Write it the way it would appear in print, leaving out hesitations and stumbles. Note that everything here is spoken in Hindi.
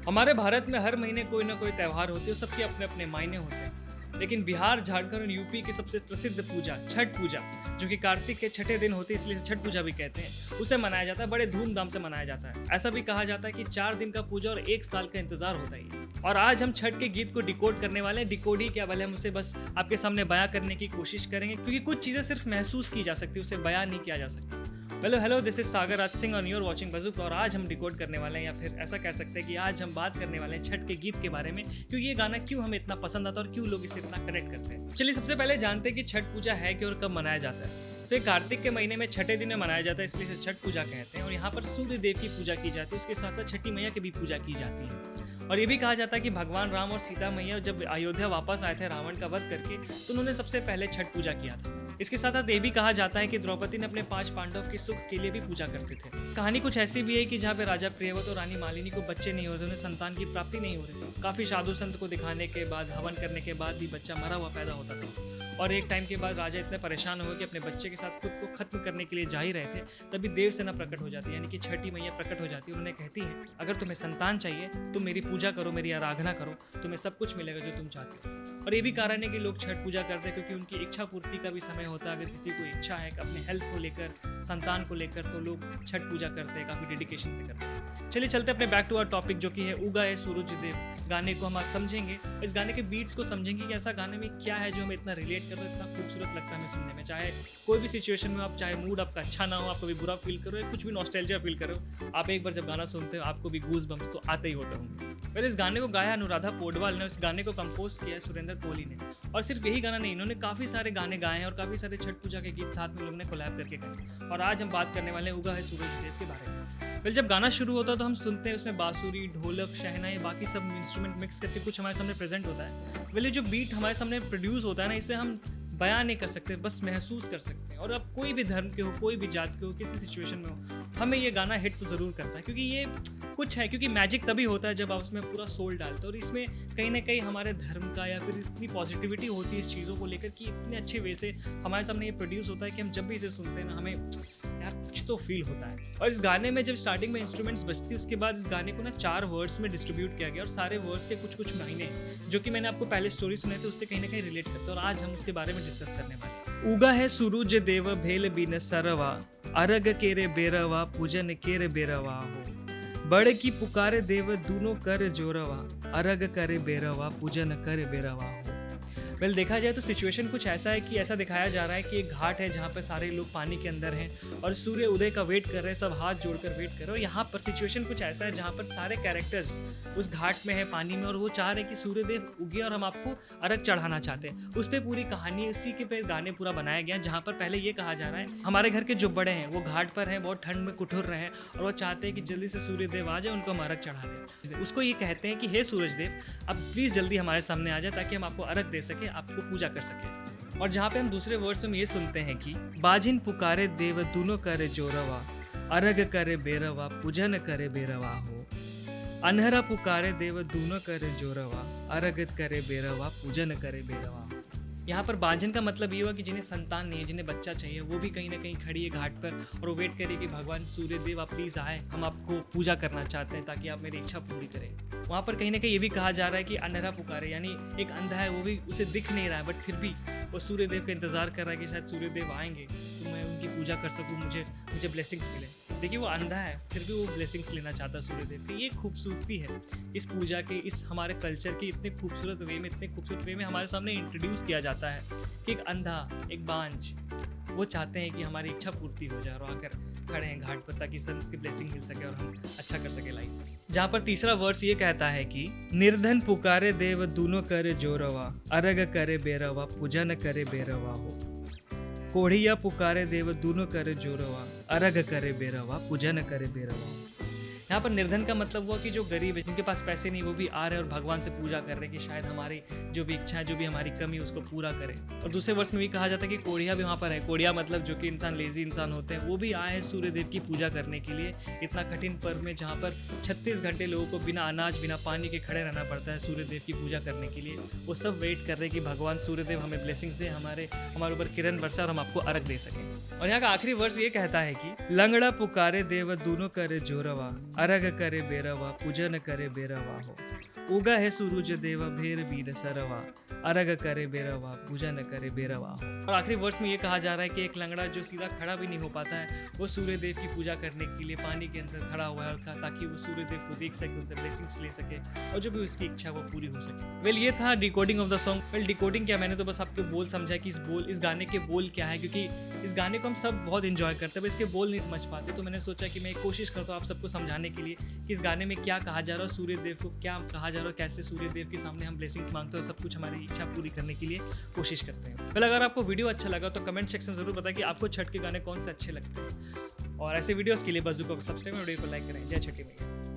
हमारे भारत में हर महीने कोई ना कोई त्यौहार होते हैं, सबके अपने अपने मायने होते हैं। लेकिन बिहार, झारखंड और यूपी की सबसे प्रसिद्ध पूजा छठ पूजा, जो कि कार्तिक के छठे दिन होती है इसलिए छठ पूजा भी कहते हैं, उसे मनाया जाता है। बड़े धूमधाम से मनाया जाता है। ऐसा भी कहा जाता है कि 4 दिन का पूजा और 1 साल का इंतजार होता है। और आज हम छठ के गीत को डिकोड करने वाले हैं। डिकोड ही क्या, भले हम उसे बस आपके सामने बयां करने की कोशिश करेंगे, क्योंकि कुछ चीजें सिर्फ महसूस की जा सकती है, उसे बयां नहीं किया जा सकता। हेलो, दिस इज सागर राज सिंह और यू आर वाचिंग बजुक। और आज हम डिकोड करने वाले हैं, या फिर ऐसा कह सकते हैं कि आज हम बात करने वाले हैं छठ के गीत के बारे में, क्योंकि ये गाना क्यों हमें इतना पसंद आता है और क्यों लोग इसे इतना कनेक्ट करते हैं। चलिए सबसे पहले जानते हैं कि छठ पूजा है क्या और कब मनाया जाता है। तो ये कार्तिक के महीने में छठे दिन में मनाया जाता है, इसलिए इसे छठ पूजा कहते हैं। और यहाँ पर सूर्य देव की पूजा की जाती है, उसके साथ साथ छठी मैया की भी पूजा की जाती है। और ये भी कहा जाता है कि भगवान राम और सीता मैया जब अयोध्या वापस आए थे रावण का वध करके, तो उन्होंने सबसे पहले छठ पूजा किया था। इसके साथ साथ ये भी कहा जाता है कि द्रौपदी ने अपने 5 पांडव के सुख के लिए भी पूजा करते थे। कहानी कुछ ऐसी भी है कि जहाँ पे राजा प्रियव्रत और रानी मालिनी को बच्चे नहीं हो रहे थे, उन्हें संतान की प्राप्ति नहीं हो रही थी। काफी साधु संत को दिखाने के बाद, हवन करने के बाद भी बच्चा मरा हुआ पैदा होता था। और एक टाइम के बाद राजा इतने परेशान हुए कि अपने बच्चे के साथ खुद को खत्म करने के लिए जा ही रहे थे, तभी देव सेना प्रकट हो जाती है, यानी कि छठी मैया प्रकट हो जाती है। उन्हें कहती है, अगर तुम्हें संतान चाहिए तुम मेरी पूजा करो, मेरी आराधना करो, तुम्हें सब कुछ मिलेगा जो तुम चाहते हो। और ये भी कारण है कि लोग छठ पूजा करते हैं, क्योंकि उनकी इच्छा पूर्ति का भी समय होता है। अगर किसी को इच्छा है कि अपने हेल्थ को लेकर, संतान को लेकर, तो लोग छठ पूजा करते हैं, काफी डेडिकेशन से करते हैं। चलिए चलते अपने बैक टू आवर टॉपिक, जो कि है उगा है सूरज देव। गाने को हम आज समझेंगे, इस गाने के बीट्स को समझेंगे कि ऐसा गाने में क्या है जो हमें इतना रिलेट करता है, इतना खूबसूरत लगता है हमें सुनने में। चाहे कोई भी सिचुएशन में आप, चाहे मूड आपका अच्छा ना हो, आप कभी बुरा फील करो या कुछ भी नॉस्टैल्जिया फील करो, आप एक बार जब गाना सुनते हो आपको भी गूज बम्स तो आते ही होते होंगे। पहले इस गाने को गाया अनुराधा पौडवाल ने, इस गाने को कंपोज किया है सुरेंद्र कोहली ने। और सिर्फ यही गाना नहीं, इन्होंने काफ़ी सारे गाने गाए हैं और काफ़ी सारे छठ पूजा के गीत साथ में लोगों ने कोलैब करके गाए। और आज हम बात करने वाले हैं उगा है सूरज देव के बारे में। फिर जब गाना शुरू होता है तो हम सुनते हैं उसमें बांसुरी, ढोलक, शहनाई, बाकी सब इंस्ट्रूमेंट मिक्स करके कुछ हमारे सामने प्रेजेंट होता है। पहले जो बीट हमारे सामने प्रोड्यूस होता है ना, इसे हम बयान नहीं कर सकते, बस महसूस कर सकते हैं। और अब कोई भी धर्म के हो, कोई भी जात के हो, किसी सिचुएशन में हो, हमें ये गाना हिट तो ज़रूर करता है, क्योंकि ये कुछ है, क्योंकि मैजिक तभी होता है जब आप उसमें पूरा सोल डालते हो। और इसमें कहीं ना कहीं हमारे धर्म का या फिर इतनी पॉजिटिविटी होती है इस चीज़ों को लेकर कि इतने अच्छे वे से हमारे सामने ये प्रोड्यूस होता है कि हम जब भी इसे सुनते हैं ना, हमें यार कुछ तो फील होता है। और इस गाने में जब स्टार्टिंग में इंस्ट्रूमेंट्स बजती है, उसके बाद इस गाने को ना 4 वर्ड्स में डिस्ट्रीब्यूट किया गया, और सारे वर्ड्स के कुछ कुछ मायने हैं जो कि मैंने आपको पहले स्टोरी सुनाई थी, उससे कहीं ना कहीं रिलेट करते हैं। और आज हम उसके बारे में डिस्कस करने वाले हैं। उगा है सूरज देव भेल बिन सरवा, अरग केरे बेरवा, पूजन केरे बेरवा हो। बड़ की पुकारे देव दूनों कर जोरवा, अरग करे बेरवा, पूजन करे बेरवा हो। वेल देखा जाए तो सिचुएशन कुछ ऐसा है कि ऐसा दिखाया जा रहा है कि एक घाट है जहाँ पर सारे लोग पानी के अंदर हैं और सूर्य उदय का वेट कर रहे हैं, सब हाथ जोड़कर वेट कर रहे हैं। और यहाँ पर सिचुएशन कुछ ऐसा है जहाँ पर सारे कैरेक्टर्स उस घाट में है, पानी में, और वो चाह रहे हैं कि सूर्य देव उगे और हम आपको अर्घ चढ़ाना चाहते हैं। उस पर पूरी कहानी, उसी के पे गाने पूरा बनाया गया, जहाँ पर पहले ये कहा जा रहा है हमारे घर के जो बड़े हैं वो घाट पर हैं, बहुत ठंड में कुठुर रहे हैं, और वो चाहते हैं कि जल्दी से सूर्य देव आ जाए, उनको हम अर्घ चढ़ा दें। उसको ये कहते हैं कि हे सूरज देव, अब प्लीज़ जल्दी हमारे सामने आ जाए ताकि हम आपको अर्घ दे सके, आपको पूजा कर सके। और जहाँ पे हम दूसरे वर्ड्स में ये सुनते हैं कि बाजिन पुकारे देव दूनों करे जोरवा, अरग करे बेरवा, पूजन करे बेरवा हो। अनहरा पुकारे देव दूनों करे जोरवा, अरग करे बेरवा, पूजन करे बेरवा हो। यहाँ पर बांझन का मतलब ये हुआ कि जिन्हें संतान नहीं है, जिन्हें बच्चा चाहिए, वो भी कहीं ना कहीं खड़ी है घाट पर और वो वेट करे कि भगवान सूर्य देव आप प्लीज़ आए, हम आपको पूजा करना चाहते हैं ताकि आप मेरी इच्छा पूरी करें। वहाँ पर कहीं ना कहीं ये भी कहा जा रहा है कि अनहरा पुकारे, यानी एक अंधा है, वो भी उसे दिख नहीं रहा है, बट फिर भी वो सूर्य देव का इंतजार कर रहा है कि शायद सूर्य देव आएंगे तो मैं उनकी पूजा कर सकूँ, मुझे ब्लेसिंग्स मिले। देखिए वो अंधा है, फिर भी वो ब्लेसिंग्स लेना चाहता है सूर्य देव की। ये खूबसूरती है इस पूजा के, इस हमारे कल्चर के इतने खूबसूरत वे में, इतने खूबसूरत वे में हमारे सामने इंट्रोड्यूस किया जाता है कि एक अंधा, एक बांझ, वो चाहते हैं कि हमारी इच्छा पूर्ति हो जाए और आकर खड़े हैं घाट पर ताकि सन्स की ब्लेसिंग मिल सके और हम अच्छा कर सके लाइफ। जहाँ पर तीसरा वर्स ये कहता है कि निर्धन पुकारे देव दूनों करे जोरवा, अरग करे बेरवा, पूजन करे बेरवा हो। कोढ़िया पुकारे देव दूनों करे जोरवा, अरग करे बेरवा, पूजन करे बेरवा हो। यहाँ पर निर्धन का मतलब हुआ कि जो गरीब है, जिनके पास पैसे नहीं, वो भी आ रहे हैं और भगवान से पूजा कर रहे हैं कि शायद हमारी जो भी इच्छा है, जो भी हमारी कमी है, उसको पूरा करें। और दूसरे वर्ष में भी कहा जाता है कि कोढ़िया भी वहाँ पर है। कोढ़िया मतलब जो कि इंसान, लेजी इंसान होते हैं, वो भी आए हैं सूर्य देव की पूजा करने के लिए। इतना कठिन पर्व में जहाँ पर 36 घंटे लोगों को बिना अनाज, बिना पानी के खड़े रहना पड़ता है सूर्य देव की पूजा करने के लिए, वो सब वेट कर रहे हैं कि भगवान सूर्य देव हमें ब्लेसिंग्स दे, हमारे ऊपर किरण बरसा और हम आपको अर्घ दे सकें। और यहाँ का आखिरी वर्ष ये कहता है कि लंगड़ा पुकारे देव दूनों करे जोरवा, अरग करे बेरवा पूजन करे बेरवा हो। उगा है सूरज देवा भेर बीर सरवा, अरग करे बेरवा पूजन करे बेरवा हो। और आखिरी वर्ष में ये कहा जा रहा है कि एक लंगड़ा जो सीधा खड़ा भी नहीं हो पाता है, वो सूर्य देव की पूजा करने के लिए पानी के अंदर खड़ा हुआ है, और ताकि वो सूर्य देव को देख सके, उनसे ब्लेसिंग्स ले सके, और जो भी उसकी इच्छा वो पूरी हो सके। वेल ये था decoding of the song. Well decoding क्या, मैंने तो बस आपके बोल समझा कि इस गाने के बोल क्या है, क्योंकि इस गाने को हम सब बहुत इंजॉय करते हैं, पर इसके बोल नहीं समझ पाते। तो मैंने सोचा कि मैं कोशिश करता हूँ आप सबको समझाने के लिए कि इस गाने में क्या कहा जा रहा है, सूर्य देव को क्या कहा जा रहा है, कैसे सूर्य देव के सामने हम ब्लेसिंग्स मांगते हैं, सब कुछ हमारी इच्छा पूरी करने के लिए कोशिश करते हैं। पहले अगर आपको वीडियो अच्छा लगा तो कमेंट सेक्शन में जरूर बताएं कि आपको छठ के गाने कौन से अच्छे लगते हैं, और ऐसे वीडियोस के लिए बाजू को सब्सक्राइब और वीडियो को लाइक करें। जय छठी मैया।